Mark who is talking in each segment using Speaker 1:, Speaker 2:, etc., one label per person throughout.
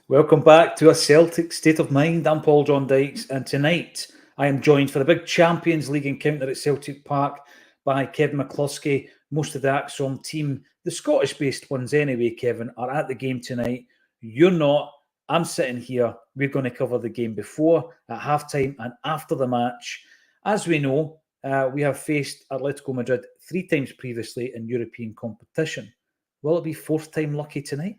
Speaker 1: Welcome back to A Celtic State of Mind. I'm Paul John Dykes, and tonight I am joined for a big Champions League encounter at Celtic Park by Kevin McCluskey. Most of the Acsom team, the Scottish-based ones anyway, Kevin, are at the game tonight. You're not. I'm sitting here. We're going to cover the game before, at halftime, and after the match. As we know, we have faced Atlético Madrid 3 times previously in European competition. Will it be 4th time lucky tonight?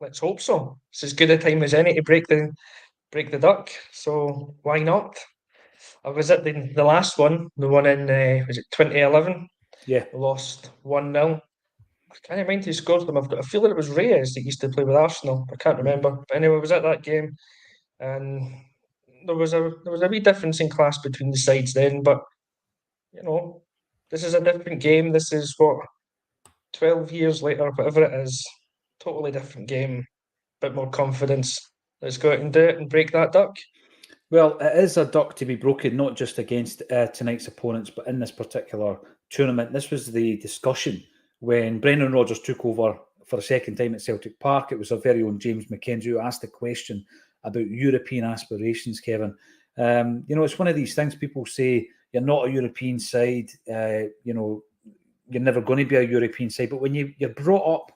Speaker 2: Let's hope so. It's as good a time as any to break the duck. So why not? I was at the last one, the one in was it 2011?
Speaker 1: Yeah.
Speaker 2: We lost 1-0. I can't remember who scored them. I've got a feeling it was Reyes that used to play with Arsenal. I can't remember. But anyway, I was at that game, and there was a wee difference in class between the sides then. But you know, this is a different game. This is what 12 years later, whatever it is, totally different game. Bit more confidence. Let's go out and do it and break that duck.
Speaker 1: Well, it is a duck to be broken, not just against tonight's opponents, but in this particular tournament. This was the discussion when Brendan Rodgers took over for a second time at Celtic Park. It was our very own James McKenzie who asked the question about European aspirations, Kevin. It's one of these things people say, you're not a European side, you're never going to be a European side. But when you're brought up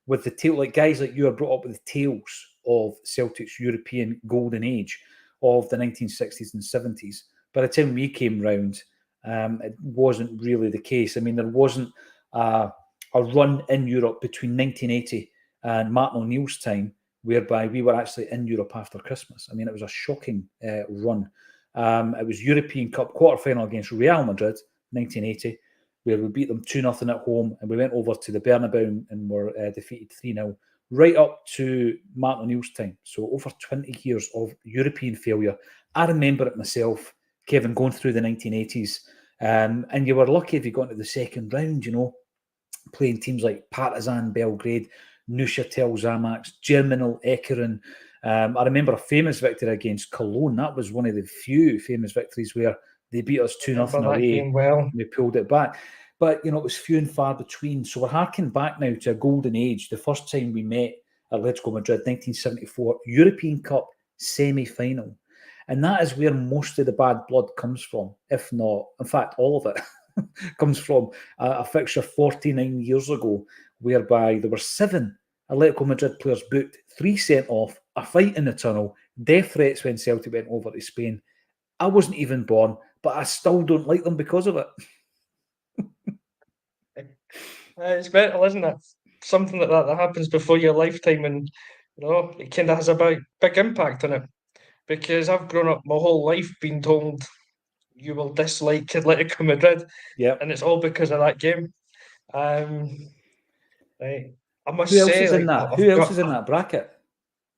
Speaker 1: with the tail, like guys like you are brought up with the tales of Celtic's European golden age of the 1960s and 70s. By the time we came round, it wasn't really the case. I mean, there wasn't a run in Europe between 1980 and Martin O'Neill's time whereby we were actually in Europe after Christmas. I mean, it was a shocking run. It was European Cup quarter-final against Real Madrid, 1980, where we beat them 2-0 at home, and we went over to the Bernabeu and were defeated 3-0. Right up to Martin O'Neill's time. So over 20 years of European failure. I remember it myself, Kevin, going through the 1980s. And you were lucky if you got into the second round, playing teams like Partizan Belgrade, Neuchâtel Xamax, Germinal Ekeren. I remember a famous victory against Cologne. That was one of the few famous victories where they beat us 2-0 away.
Speaker 2: Well.
Speaker 1: We pulled it back. But, it was few and far between. So we're harking back now to a golden age. The first time we met Atlético Madrid, 1974, European Cup semi-final. And that is where most of the bad blood comes from, if not, in fact, all of it comes from a fixture 49 years ago, whereby there were 7 Atlético Madrid players booked, 3 sent off, a fight in the tunnel, death threats when Celtic went over to Spain. I wasn't even born, but I still don't like them because of it.
Speaker 2: It's mental, isn't it? Something like that happens before your lifetime, and it kind of has a big impact on it. Because I've grown up my whole life being told you will dislike Atlético Madrid, and it's all because of that game. Right. I must say,
Speaker 1: who else is in that bracket?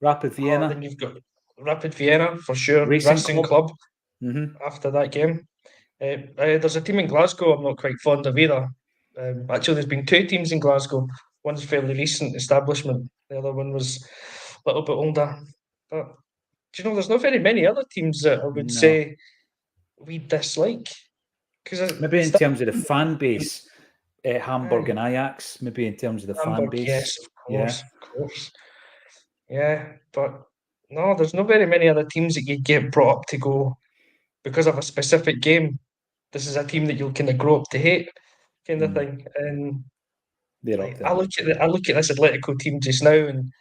Speaker 1: Rapid Vienna.
Speaker 2: Then you've got Rapid Vienna for sure.
Speaker 1: Racing
Speaker 2: Club. After that game, there's a team in Glasgow I'm not quite fond of either. Actually, there's been 2 teams in Glasgow. One's fairly recent establishment. The other one was a little bit older. But there's not very many other teams that I would say we dislike.
Speaker 1: Maybe in terms of the fan base, Hamburg and Ajax. Maybe in terms of the fan base.
Speaker 2: Yes, of course. Yeah, but no, there's not very many other teams that you get brought up to go because of a specific game. This is a team that you'll kind of grow up to hate, kind of thing. And I look at this Atlético team just now, and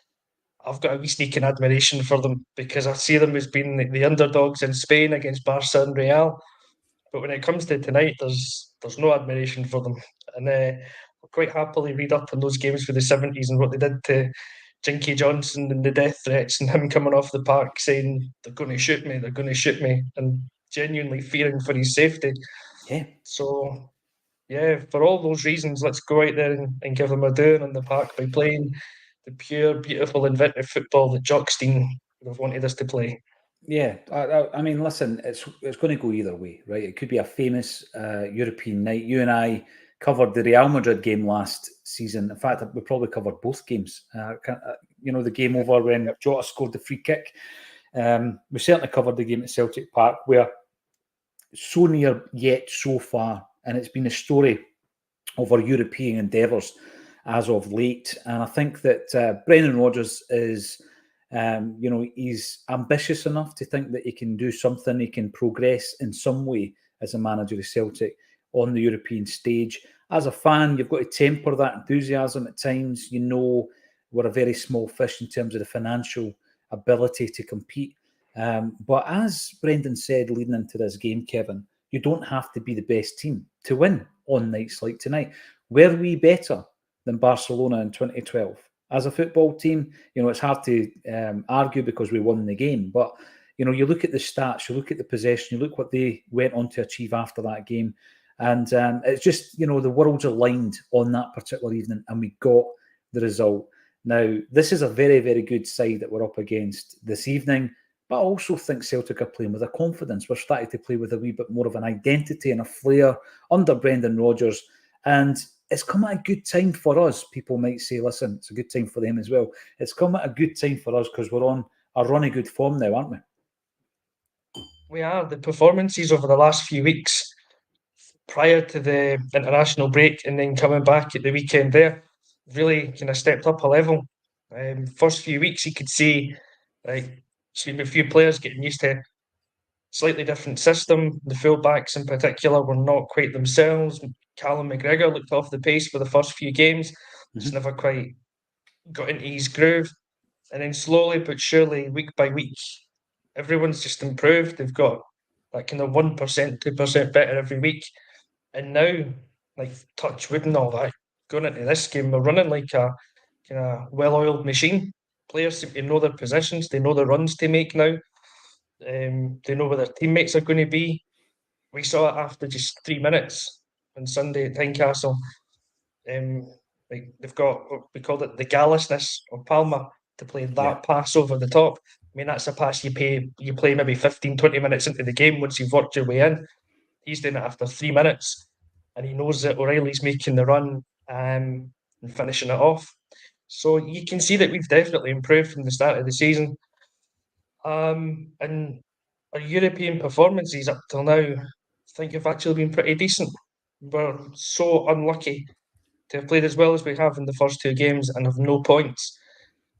Speaker 2: I've got a wee sneaking admiration for them because I see them as being the underdogs in Spain against Barca and Real. But when it comes to tonight, there's no admiration for them, and I'll quite happily read up on those games for the 70s and what they did to Jinky Johnson and the death threats and him coming off the park saying they're going to shoot me, and genuinely fearing for his safety.
Speaker 1: Yeah.
Speaker 2: So, yeah, for all those reasons, let's go out there and give them a doing on the park by playing the pure, beautiful, inventive football that Jockstein would have wanted us to play.
Speaker 1: Yeah, I mean, listen, it's going to go either way, right? It could be a famous European night. You and I covered the Real Madrid game last season. In fact, we probably covered both games. The game over when Jota scored the free kick. We certainly covered the game at Celtic Park, where so near yet so far, and it's been a story of our European endeavours as of late. And I think that Brendan Rodgers is, he's ambitious enough to think that he can do something, he can progress in some way as a manager of Celtic on the European stage. As a fan, you've got to temper that enthusiasm at times. We're a very small fish in terms of the financial ability to compete. But as Brendan said leading into this game, Kevin, you don't have to be the best team to win on nights like tonight. Were we better than Barcelona in 2012? As a football team, it's hard to argue because we won the game. But, you look at the stats, you look at the possession, you look what they went on to achieve after that game. And it's just, the worlds aligned on that particular evening and we got the result. Now, this is a very, very good side that we're up against this evening. But I also think Celtic are playing with a confidence. We're starting to play with a wee bit more of an identity and a flair under Brendan Rodgers. And it's come at a good time for us. People might say, listen, it's a good time for them as well. It's come at a good time for us because we're on a run of good form now, aren't we?
Speaker 2: We are. The performances over the last few weeks, prior to the international break and then coming back at the weekend there, really kind of stepped up a level. First few weeks, you could see a few players getting used to slightly different system. The fullbacks in particular were not quite themselves. Callum McGregor looked off the pace for the first few games. Just never quite got into his groove. And then slowly but surely, week by week, everyone's just improved. They've got that kind of 1%, 2% better every week. And now, like touch wood and all that, going into this game, we're running like a kind of well-oiled machine. Players seem to know their positions. They know the runs to make now. They know where their teammates are going to be. We saw it after just 3 minutes on Sunday at Tynecastle. They've got, we called it the gallousness of Palmer to play that pass over the top. I mean, that's a pass you play maybe 15, 20 minutes into the game once you've worked your way in. He's doing it after 3 minutes, and he knows that O'Reilly's making the run and finishing it off. So you can see that we've definitely improved from the start of the season. And our European performances up till now, I think have actually been pretty decent. We're so unlucky to have played as well as we have in the first two games and have no points.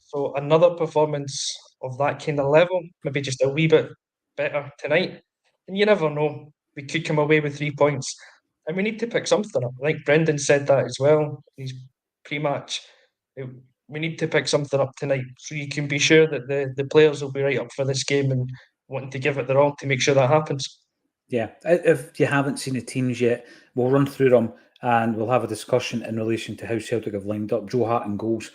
Speaker 2: So another performance of that kind of level, maybe just a wee bit better tonight. And you never know, we could come away with 3 points. And we need to pick something up. I think Brendan said that as well in his pre-match. We need to pick something up tonight so you can be sure that the players will be right up for this game and wanting to give it their all to make sure that happens.
Speaker 1: Yeah, if you haven't seen the teams yet, we'll run through them and we'll have a discussion in relation to how Celtic have lined up. Joe Hart in goals,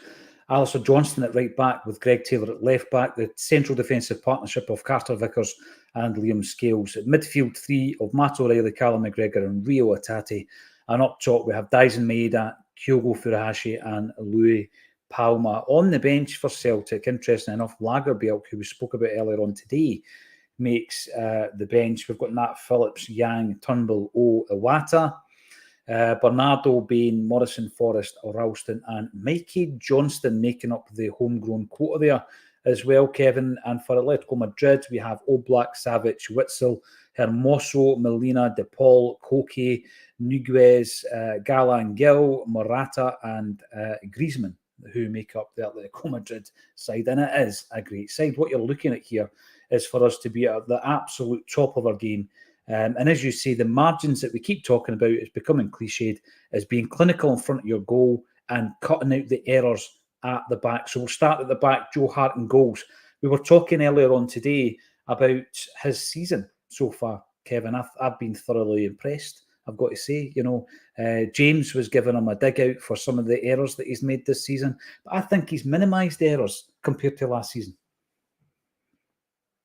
Speaker 1: Alistair Johnston at right back with Greg Taylor at left back, the central defensive partnership of Carter Vickers and Liam Scales. At midfield, three of Matt O'Reilly, Callum McGregor and Rio Atati. And up top, we have Dyson Maeda, Kyogo Furuhashi and Louis Palma. On the bench for Celtic, interesting enough, Lagerbielke, who we spoke about earlier on today, makes the bench. We've got Nat Phillips, Yang, Turnbull, Iwata, Bernardo, Bain, Morrison, Forrest, Ralston and Mikey Johnston making up the homegrown quota there as well, Kevin. And for Atletico Madrid, we have Oblak, Savic, Witzel, Hermoso, Molina, De Paul, Koke, Niguez, Galan, Gil, Morata and Griezmann, who make up the Atletico Madrid side. And it is a great side. What you're looking at here is for us to be at the absolute top of our game. And as you say, the margins that we keep talking about is becoming cliched, as being clinical in front of your goal and cutting out the errors at the back. So we'll start at the back. Joe Hart and goals. We were talking earlier on today about his season so far, Kevin. I've been thoroughly impressed, I've got to say. James was giving him a dig out for some of the errors that he's made this season. But I think he's minimised errors compared to last season.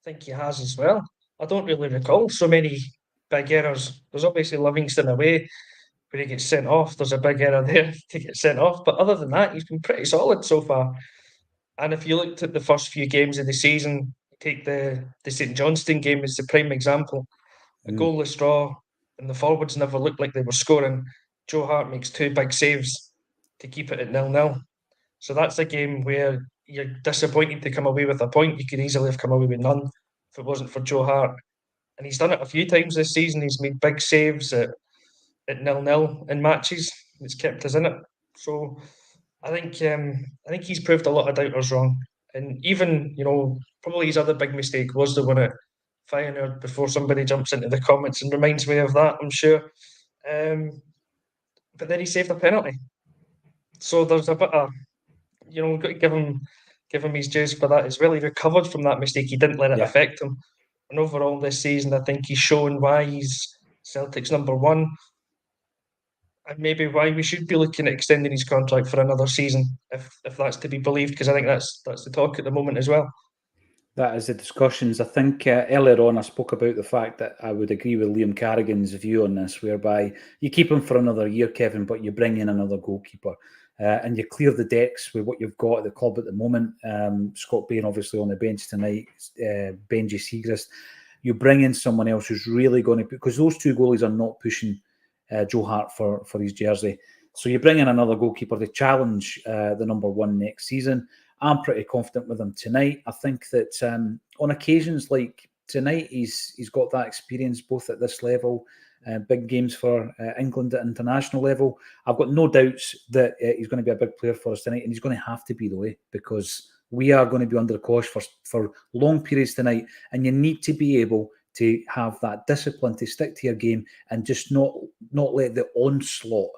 Speaker 2: I think he has as well. I don't really recall so many big errors. There's obviously Livingston away where he gets sent off. There's a big error there to get sent off. But other than that, he's been pretty solid so far. And if you looked at the first few games of the season, take the St Johnstone game as the prime example. A goalless draw, and the forwards never looked like they were scoring. Joe Hart makes two big saves to keep it at 0-0. So that's a game where you're disappointed to come away with a point. You could easily have come away with none if it wasn't for Joe Hart. And he's done it a few times this season. He's made big saves at 0-0 in matches. It's kept us in it. So I think he's proved a lot of doubters wrong, and even probably his other big mistake was the one at Feyenoord. Before somebody jumps into the comments and reminds me of that, I'm sure. But then he saved a penalty, so there's a bit of we've got to give him his dues for that as well. He recovered from that mistake. He didn't let it
Speaker 1: Yeah.
Speaker 2: affect him. And overall this season, I think he's shown why he's Celtic's number one, and maybe why we should be looking at extending his contract for another season, if that's to be believed, because I think that's the talk at the moment as well.
Speaker 1: That is the discussions. I think earlier on I spoke about the fact that I would agree with Liam Carrigan's view on this, whereby you keep him for another year, Kevin, but you bring in another goalkeeper. And you clear the decks with what you've got at the club at the moment. Scott Bain obviously on the bench tonight, Benji Siegrist. You bring in someone else who's really going to, because those two goalies are not pushing Joe Hart for his jersey. So you bring in another goalkeeper to challenge the number one next season. I'm pretty confident with him tonight. I think that on occasions like tonight, he's got that experience both at this level, big games for England at international level. I've got no doubts that he's going to be a big player for us tonight, and he's going to have to be the way, because we are going to be under the cosh for long periods tonight, and you need to be able to have that discipline to stick to your game and just not let the onslaught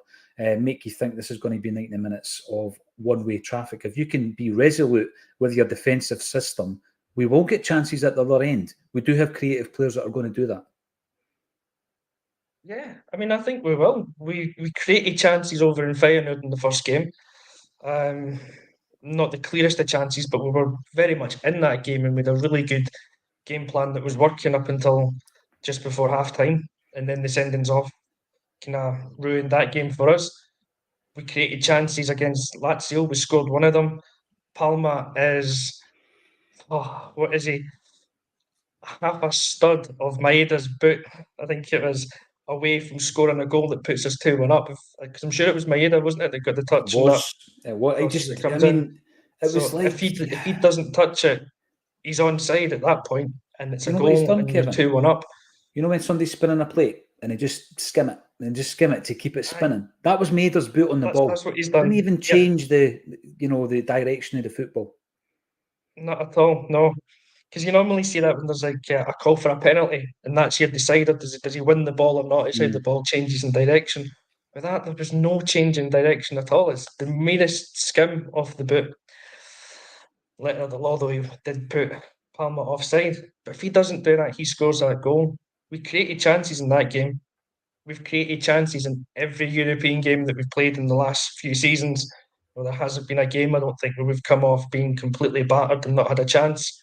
Speaker 1: make you think this is going to be 90 minutes of one-way traffic. If you can be resolute with your defensive system, we will get chances at the other end. We do have creative players that are going to do that.
Speaker 2: Yeah, I mean, I think we will. We created chances over in Feyenoord in the first game. Not the clearest of chances, but we were very much in that game, and we had a really good game plan that was working up until just before half time, and then the sendings off kind of ruined that game for us. We created chances against Lazio. We scored one of them. Palma is, what is he? Half a stud of Maeda's boot. I think it was away from scoring a goal that puts us 2-1 up. Because I'm sure it was Maeda, wasn't it, that got the touch on that cross as it comes in.
Speaker 1: It was
Speaker 2: So
Speaker 1: like,
Speaker 2: if he doesn't touch it, he's onside at that point, and it's
Speaker 1: you
Speaker 2: a
Speaker 1: know what he's
Speaker 2: goal,
Speaker 1: done,
Speaker 2: and you're
Speaker 1: Kevin?
Speaker 2: 2-1 up.
Speaker 1: You know when somebody's spinning a plate and they just skim it to keep it spinning? That was Maeda's boot on the ball.
Speaker 2: That's what he's done.
Speaker 1: Didn't even change the direction of the football.
Speaker 2: Not at all, no. Because you normally see that when there's like a call for a penalty, and that's your decider. Does he win the ball or not? It's how the ball changes in direction. With that, there was no change in direction at all. It's the merest skim off the boot. Letter of the law, though, he did put Palmer offside. But if he doesn't do that, he scores that goal. We created chances in that game. We've created chances in every European game that we've played in the last few seasons. Well, there hasn't been a game, I don't think, where we've come off being completely battered and not had a chance.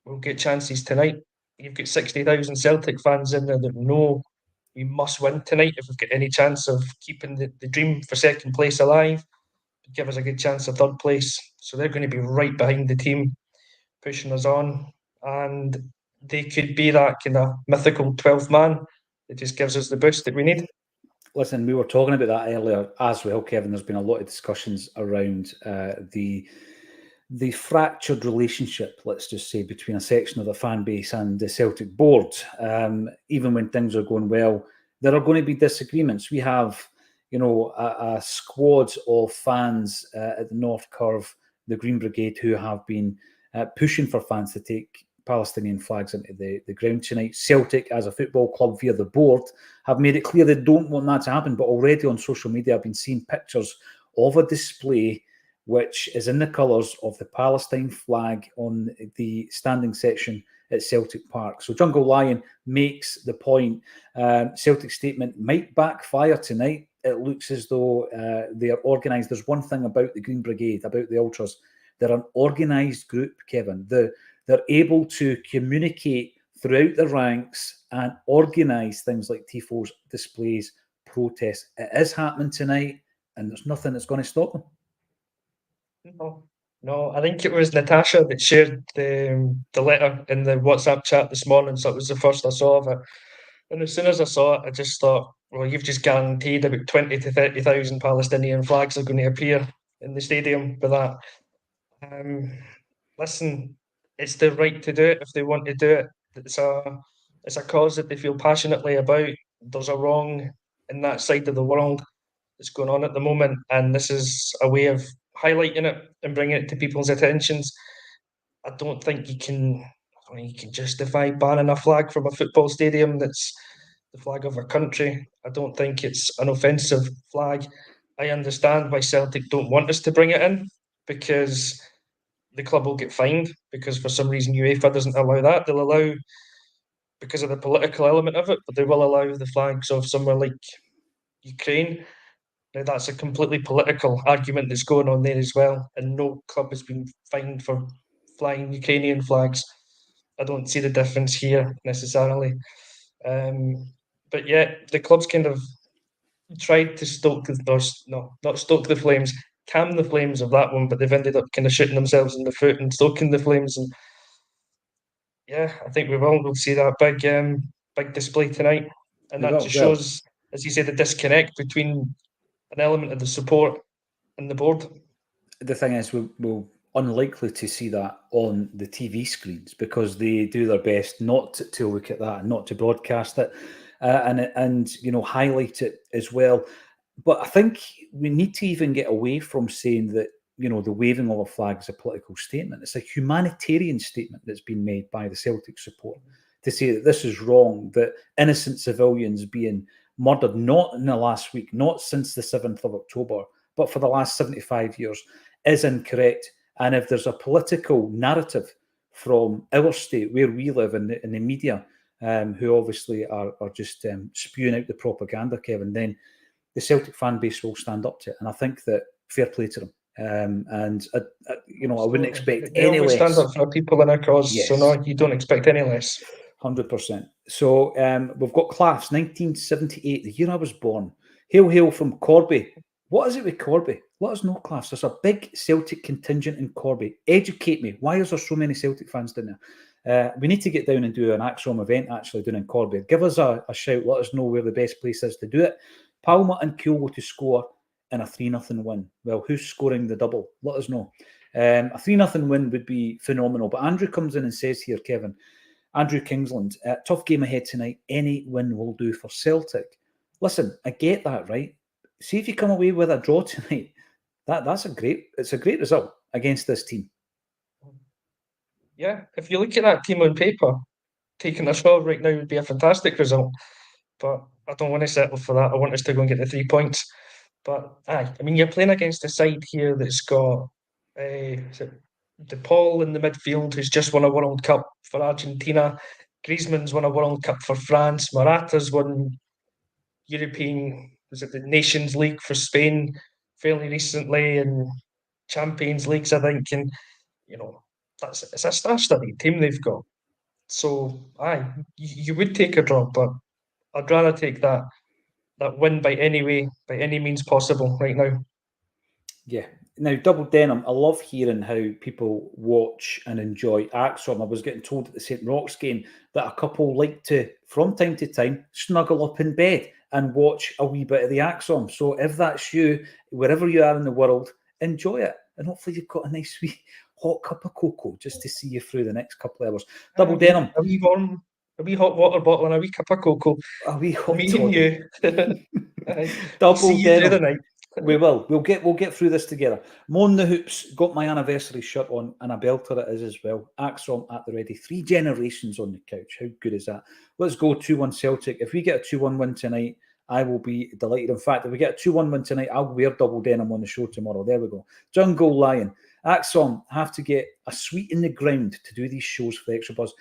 Speaker 2: We'll get chances tonight. You've got 60,000 Celtic fans in there that know we must win tonight if we've got any chance of keeping the dream for second place alive. Give us a good chance of third place. So they're going to be right behind the team, pushing us on. And they could be that kind of mythical 12th man that just gives us the boost that we need.
Speaker 1: Listen, we were talking about that earlier as well, Kevin. There's been a lot of discussions around the fractured relationship, let's just say, between a section of the fan base and the Celtic board. Even when things are going well, there are going to be disagreements. We have, a squad of fans at the North Curve, the Green Brigade, who have been pushing for fans to take Palestinian flags into the ground tonight. Celtic, as a football club via the board, have made it clear they don't want that to happen. But already on social media, I've been seeing pictures of a display which is in the colours of the Palestine flag on the standing section at Celtic Park. So Jungle Lion makes the point. Celtic statement might backfire tonight. It looks as though they are organised. There's one thing about the Green Brigade, about the Ultras. They're an organised group, Kevin. They're able to communicate throughout the ranks and organise things like tifos, displays, protests. It is happening tonight, and there's nothing that's going to stop them.
Speaker 2: No, I think it was Natasha that shared the letter in the WhatsApp chat this morning, so it was the first I saw of it. And as soon as I saw it, I just thought, well, you've just guaranteed about 20 to 30,000 Palestinian flags are going to appear in the stadium for that. Listen, it's the right to do it if they want to do it. It's a cause that they feel passionately about. There's a wrong in that side of the world. that's going on at the moment, and this is a way of highlighting it and bringing it to people's attentions. I don't think you can justify banning a flag from a football stadium that's the flag of our country. I don't think it's an offensive flag. I understand why Celtic don't want us to bring it in, because the club will get fined, because for some reason UEFA doesn't allow that. They'll allow, because of the political element of it, but they will allow the flags of somewhere like Ukraine. Now, that's a completely political argument that's going on there as well, and no club has been fined for flying Ukrainian flags. I don't see the difference here necessarily. But yeah, the club's kind of tried to not stoke the flames, calm the flames of that one, but they've ended up kind of shooting themselves in the foot and stoking the flames. And yeah, I think we'll see that big display tonight, and that just shows, as you say, the disconnect between an element of the support and the board.
Speaker 1: The thing is, we're unlikely to see that on the TV screens, because they do their best not to look at that and not to broadcast it, and highlight it as well. But I think we need to even get away from saying that the waving of a flag is a political statement. It's a humanitarian statement that's been made by the Celtic support to say that this is wrong, that innocent civilians being murdered, not in the last week, not since the 7th of October, but for the last 75 years, is incorrect. And if there's a political narrative from our state, where we live, in the media, who obviously are just spewing out the propaganda, Kevin, then the Celtic fan base will stand up to it. And I think that fair play to them. I wouldn't expect any less.
Speaker 2: They always stand up for people in our cause, yes. So no, you don't expect any less.
Speaker 1: 100%. So we've got Claffs, 1978, the year I was born. Hail from Corby. What is it with Corby? Let us know, Claffs. There's a big Celtic contingent in Corby. Educate me. Why is there so many Celtic fans down there? We need to get down and do an Acsom event actually down in Corby. Give us a shout. Let us know where the best place is to do it. Palma and Kyogo to score in a 3-0 win. Well, who's scoring the double? Let us know. A 3-0 win would be phenomenal. But Andrew comes in and says here, Kevin, Andrew Kingsland, tough game ahead tonight. Any win will do for Celtic. Listen, I get that, right? See if you come away with a draw tonight. It's a great result against this team.
Speaker 2: Yeah, if you look at that team on paper, taking a draw right now would be a fantastic result. But I don't want to settle for that. I want us to go and get the 3 points. But you're playing against a side here that's got De Paul in the midfield, who's just won a World Cup for Argentina. Griezmann's won a World Cup for France. Morata's won the Nations League for Spain fairly recently, and Champions Leagues, I think. And it's a star-studded team they've got. So you would take a draw, but I'd rather take that win by any means possible right now.
Speaker 1: Yeah. Now, Double Denim, I love hearing how people watch and enjoy Acsom. I was getting told at the St. Roch's game that a couple like to, from time to time, snuggle up in bed and watch a wee bit of the Acsom. So if that's you, wherever you are in the world, enjoy it. And hopefully you've got a nice wee hot cup of cocoa just to see you through the next couple of hours. Double Denim.
Speaker 2: A wee hot water bottle and a wee cup of cocoa.
Speaker 1: A wee hot
Speaker 2: me and you.
Speaker 1: Double Denim.
Speaker 2: The night.
Speaker 1: We will. We'll get through this together. Moan the Hoops got my anniversary shirt on, and a belter it is as well. Acsom at the ready. 3 generations on the couch. How good is that? Let's go 2-1 Celtic. If we get a 2-1 win tonight, I will be delighted. In fact, if we get a 2-1 win tonight, I'll wear Double Denim on the show tomorrow. There we go. Jungle Lion. Acsom have to get a sweet in the ground to do these shows for the Extra Buzz.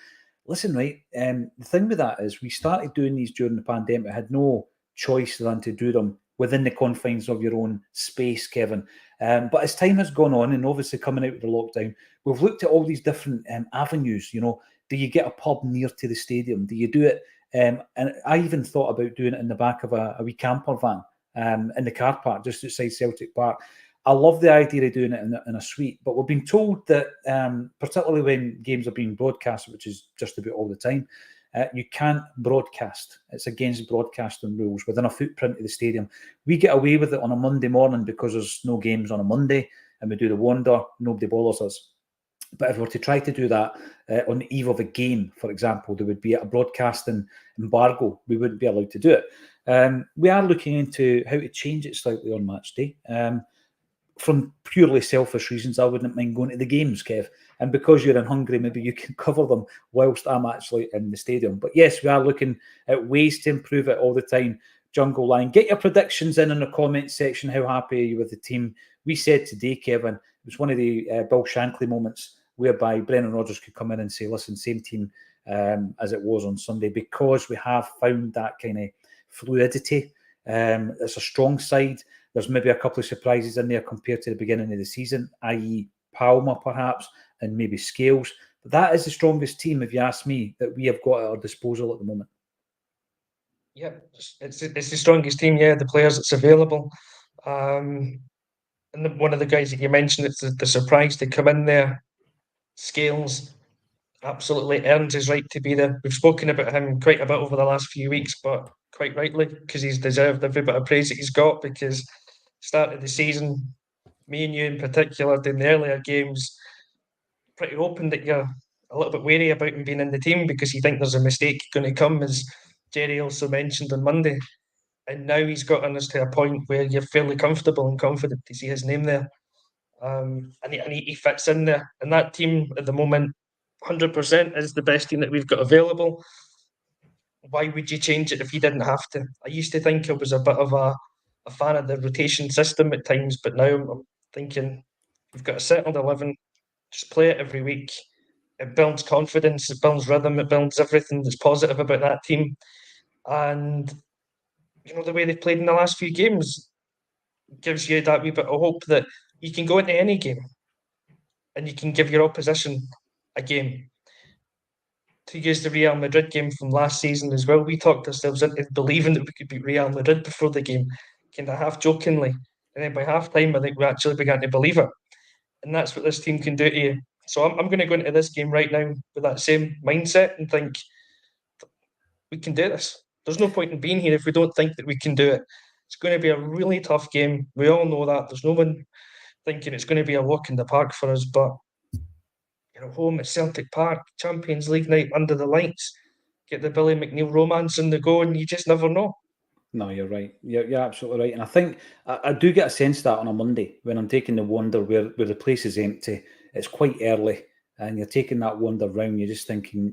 Speaker 1: Listen, right, the thing with that is we started doing these during the pandemic. I had no choice than to do them within the confines of your own space, Kevin. But as time has gone on, and obviously coming out of the lockdown, we've looked at all these different avenues. Do you get a pub near to the stadium? Do you do it? And I even thought about doing it in the back of a wee camper van in the car park just outside Celtic Park. I love the idea of doing it in a suite, but we've been told that particularly when games are being broadcast, which is just about all the time, you can't broadcast. It's against broadcasting rules within a footprint of the stadium. We get away with it on a Monday morning because there's no games on a Monday, and we do the wonder, nobody bothers us. But if we were to try to do that on the eve of a game, for example, there would be a broadcasting embargo. We wouldn't be allowed to do it. We are looking into how to change it slightly on match day. From purely selfish reasons, I wouldn't mind going to the games, Kev. And because you're in Hungary, maybe you can cover them whilst I'm actually in the stadium. But yes, we are looking at ways to improve it all the time. Jungle Line, get your predictions in the comment section. How happy are you with the team? We said today, Kevin, it was one of the Bill Shankly moments whereby Brendan Rodgers could come in and say, listen, same team as it was on Sunday, because we have found that kind of fluidity. It's a strong side. There's maybe a couple of surprises in there compared to the beginning of the season, i.e. Palmer perhaps, and maybe Scales. But that is the strongest team, if you ask me, that we have got at our disposal at the moment.
Speaker 2: Yeah, it's the strongest team, the players that's available. And one of the guys that you mentioned, it's the surprise to come in there. Scales absolutely earns his right to be there. We've spoken about him quite a bit over the last few weeks, but quite rightly, because he's deserved every bit of praise that he's got, because start of the season, me and you in particular, in the earlier games, pretty open that you're a little bit wary about him being in the team because you think there's a mistake going to come, as Jerry also mentioned on Monday. And now he's gotten us to a point where you're fairly comfortable and confident to see his name there. And he fits in there. And that team at the moment, 100% is the best team that we've got available. Why would you change it if you didn't have to? I used to think I was a bit of a fan of the rotation system at times, but now I'm thinking we've got a settled 11, just play it every week. It builds confidence, it builds rhythm, it builds everything that's positive about that team. And, the way they've played in the last few games gives you that wee bit of hope that you can go into any game and you can give your opposition a game. To use the Real Madrid game from last season as well, we talked ourselves into believing that we could beat Real Madrid before the game, kind of half jokingly. And then by half time, I think we actually began to believe it. And that's what this team can do to you. So I'm going to go into this game right now with that same mindset and think we can do this. There's no point in being here if we don't think that we can do it. It's going to be a really tough game. We all know that. There's no one thinking it's going to be a walk in the park for us, but home at Celtic Park, Champions League night under the lights, get the Billy McNeil romance in the go, and you just never know.
Speaker 1: No, you're right. You're absolutely right. And I think I do get a sense that on a Monday when I'm taking the wander where the place is empty, it's quite early, and you're taking that wander round, you're just thinking,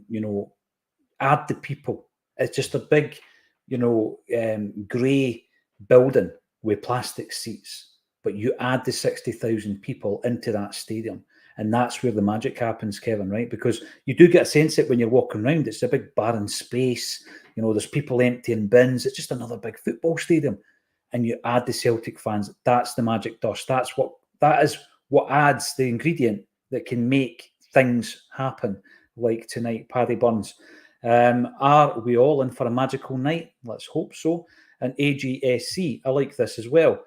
Speaker 1: add the people. It's just a big, grey building with plastic seats, but you add the 60,000 people into that stadium. And that's where the magic happens, Kevin, right? Because you do get a sense that when you're walking around, it's a big barren space. There's people emptying bins. It's just another big football stadium. And you add the Celtic fans. That's the magic dust. That is what adds the ingredient that can make things happen, like tonight, Paddy Burns. Are we all in for a magical night? Let's hope so. And AGSC, I like this as well.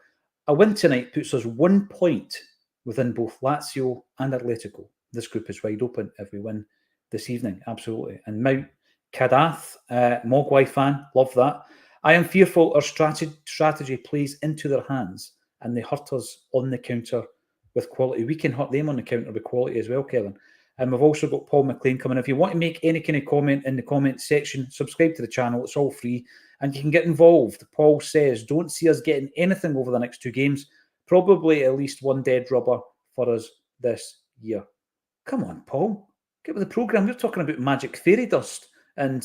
Speaker 1: A win tonight puts us 1 point within both Lazio and Atlético. This group is wide open if we win this evening, absolutely. And Mount Cadath, Mogwai fan, love that. I am fearful our strategy plays into their hands and they hurt us on the counter with quality. We can hurt them on the counter with quality as well, Kevin. And we've also got Paul McLean coming. If you want to make any kind of comment in the comment section, subscribe to the channel. It's all free and you can get involved. Paul says, don't see us getting anything over the next 2 games. Probably at least one dead rubber for us this year. Come on, Paul. Get with the programme. We're talking about magic fairy dust and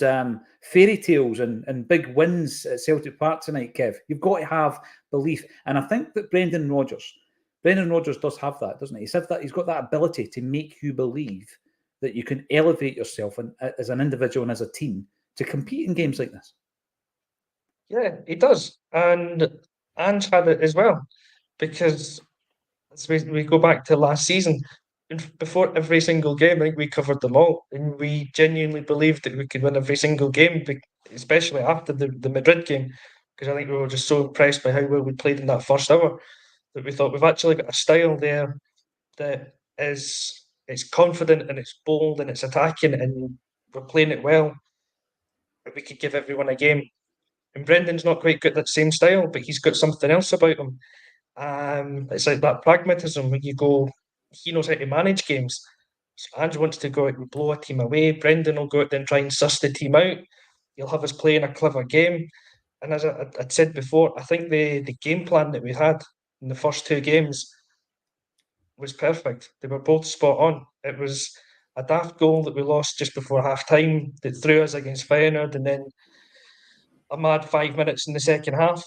Speaker 1: fairy tales and big wins at Celtic Park tonight, Kev. You've got to have belief. And I think that Brendan Rodgers does have that, doesn't he? He said that he's got that ability to make you believe that you can elevate yourself as an individual and as a team to compete in games like this.
Speaker 2: Yeah, he does. And Ange had it as well. Because as we go back to last season, before every single game, I think we covered them all, and we genuinely believed that we could win every single game, especially after the Madrid game, because I think we were just so impressed by how well we played in that first hour that we thought we've actually got a style there that it's confident and it's bold and it's attacking and we're playing it well. We could give everyone a game. And Brendan's not quite got that same style, but he's got something else about him. It's like that pragmatism when you go, he knows how to manage games. So Ange wants to go out and blow a team away. Brendan will go out there and try and suss the team out. He'll have us playing a clever game. And as I'd said before, I think the game plan that we had in the first two games was perfect. They were both spot on. It was a daft goal that we lost just before half time that threw us against Feyenoord, and then a mad 5 minutes in the second half.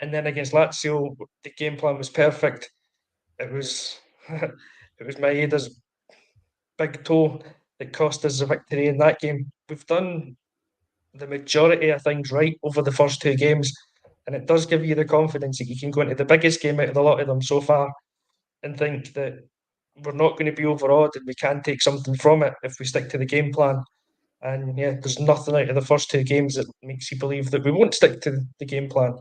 Speaker 2: And then against Lazio, the game plan was perfect. It was it was Maeda's big toe that cost us the victory in that game. We've done the majority of things right over the first two games, and it does give you the confidence that you can go into the biggest game out of the lot of them so far and think that we're not going to be overawed and we can take something from it if we stick to the game plan. And yeah, there's nothing out of the first two games that makes you believe that we won't stick to the game plan.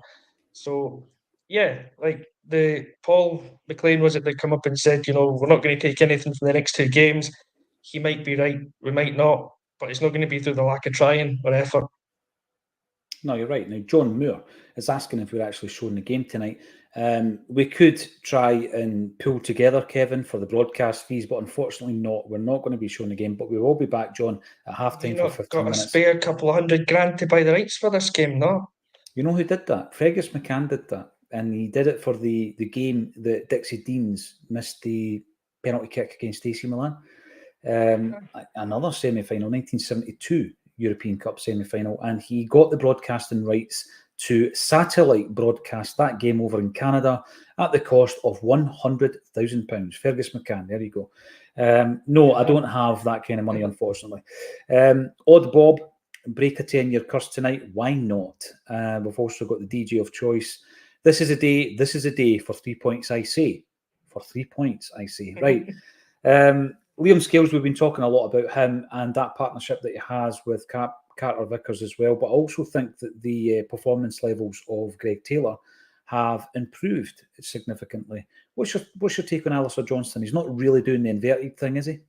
Speaker 2: So yeah, like the Paul McLean was it that come up and said, we're not going to take anything from the next two games. He might be right, we might not, but it's not going to be through the lack of trying or effort.
Speaker 1: No, you're right. Now, John Moore is asking if we're actually showing the game tonight. We could try and pull together, Kevin, for the broadcast fees, but unfortunately not. We're not going to be showing the game, but we will be back, John, at halftime for 15 minutes.
Speaker 2: Got a spare couple of $100,000 to buy the rights for this game, no?
Speaker 1: You know who did that? Fergus McCann did that, and he did it for the game that Dixie Deans missed the penalty kick against AC Milan. Another semi-final, 1972 European Cup semi-final, and he got the broadcasting rights to satellite broadcast that game over in Canada at the cost of £100,000. Fergus McCann, there you go. No, I don't have that kind of money, unfortunately. Odd Bob, break a 10-year curse tonight. Why not? We've also got the DJ of choice. This is a day for 3 points, I say. For 3 points, I say. Right. Liam Scales, we've been talking a lot about him and that partnership that he has with Carter Vickers as well, but I also think that the performance levels of Greg Taylor have improved significantly. What's your take on Alistair Johnston? He's not really doing the inverted thing, is he?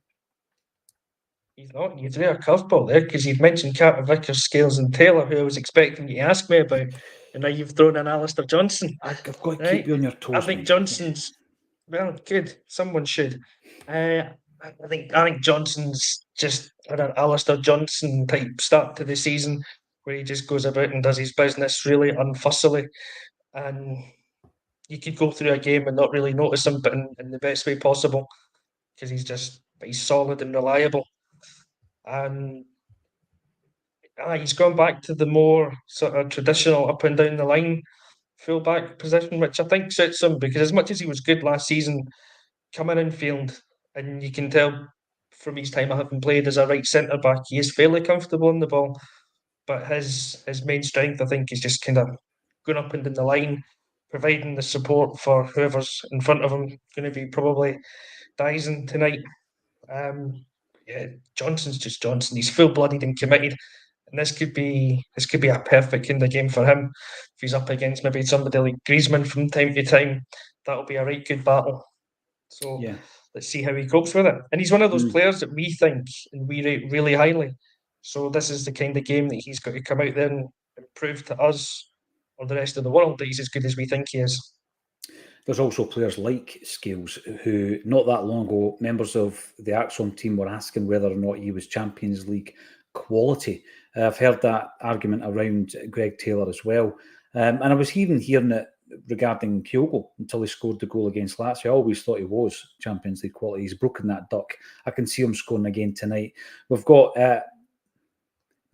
Speaker 2: He's not. You threw a curveball there because you'd mentioned Carter Vickers, Scales and Taylor, who I was expecting you to ask me about, and now you've thrown in Alistair Johnston.
Speaker 1: I've got to keep you on your toes.
Speaker 2: I think Johnston's... Well, good. Someone should. I think Johnson's just had an Alistair Johnston type start to the season where he just goes about and does his business really unfussily, and you could go through a game and not really notice him, but in the best way possible, because he's solid and reliable, and he's gone back to the more sort of traditional up and down the line fullback position, which I think suits him, because as much as he was good last season coming in field, and you can tell from his time having played as a right centre back, he is fairly comfortable on the ball. But his main strength, I think, is just kind of going up and down the line, providing the support for whoever's in front of him. Going to be probably Dyson tonight. Johnson's just Johnson. He's full-blooded and committed, and this could be a perfect kind of game for him. If he's up against maybe somebody like Griezmann from time to time, that'll be a right good battle. So let's see how he copes with it. And he's one of those players that we think and we rate really highly. So this is the kind of game that he's got to come out there and prove to us or the rest of the world that he's as good as we think he is.
Speaker 1: There's also players like Scales who, not that long ago, members of the Acsom team were asking whether or not he was Champions League quality. I've heard that argument around Greg Taylor as well. And I was even hearing it regarding Kyogo until he scored the goal against Lazio. I always thought he was Champions League quality. He's broken that duck. I can see him scoring again tonight. We've got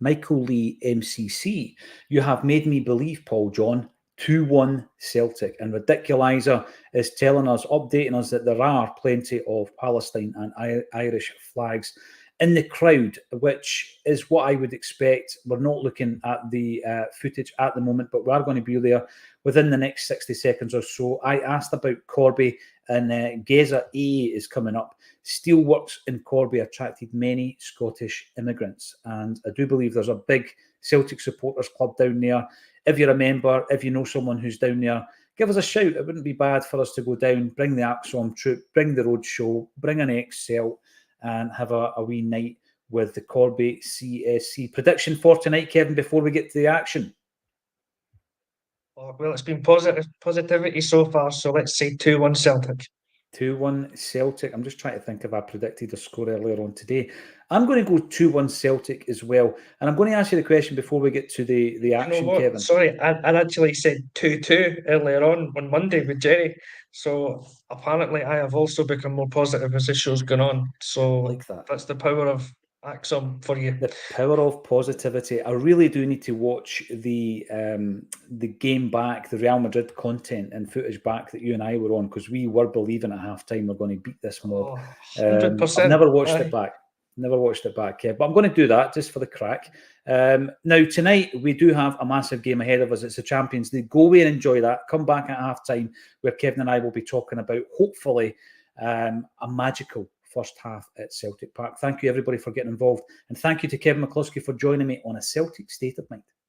Speaker 1: Michael Lee MCC. You have made me believe, Paul John, 2-1 Celtic. And Ridiculizer is telling us, updating us, that there are plenty of Palestine and Irish flags in the crowd, which is what I would expect. We're not looking at the footage at the moment, but we are going to be there within the next 60 seconds or so. I asked about Corby, and Geza A is coming up. Steelworks in Corby attracted many Scottish immigrants, and I do believe there's a big Celtic supporters club down there. If you're a member, if you know someone who's down there, give us a shout. It wouldn't be bad for us to go down, bring the Acsom troop, bring the road show, bring an ex-Celt, and have a wee night with the Corby CSC. Prediction for tonight, Kevin, before we get to the action?
Speaker 2: Well, it's been positivity so far, so let's say 2-1 Celtic.
Speaker 1: 2-1 Celtic. I'm just trying to think if I predicted a score earlier on today. I'm going to go 2-1 Celtic as well. And I'm going to ask you the question before we get to the
Speaker 2: You know
Speaker 1: action,
Speaker 2: what?
Speaker 1: Kevin.
Speaker 2: Sorry, I actually said 2-2 earlier on Monday with Jerry. So apparently I have also become more positive as this show's gone on. So
Speaker 1: Like that.
Speaker 2: that's the power of Acsom for you.
Speaker 1: The power of positivity. I really do need to watch the game back, the Real Madrid content and footage back that you and I were on, because we were believing at halftime we're going to beat this mob.
Speaker 2: Oh,
Speaker 1: I've
Speaker 2: 100%.
Speaker 1: never watched it back. Never watched it back, but I'm going to do that just for the crack. Now, tonight, we do have a massive game ahead of us. It's the Champions League. Go away and enjoy that. Come back at halftime where Kevin and I will be talking about, hopefully, a magical first half at Celtic Park. Thank you, everybody, for getting involved. And thank you to Kevin McCluskey for joining me on A Celtic State of Mind.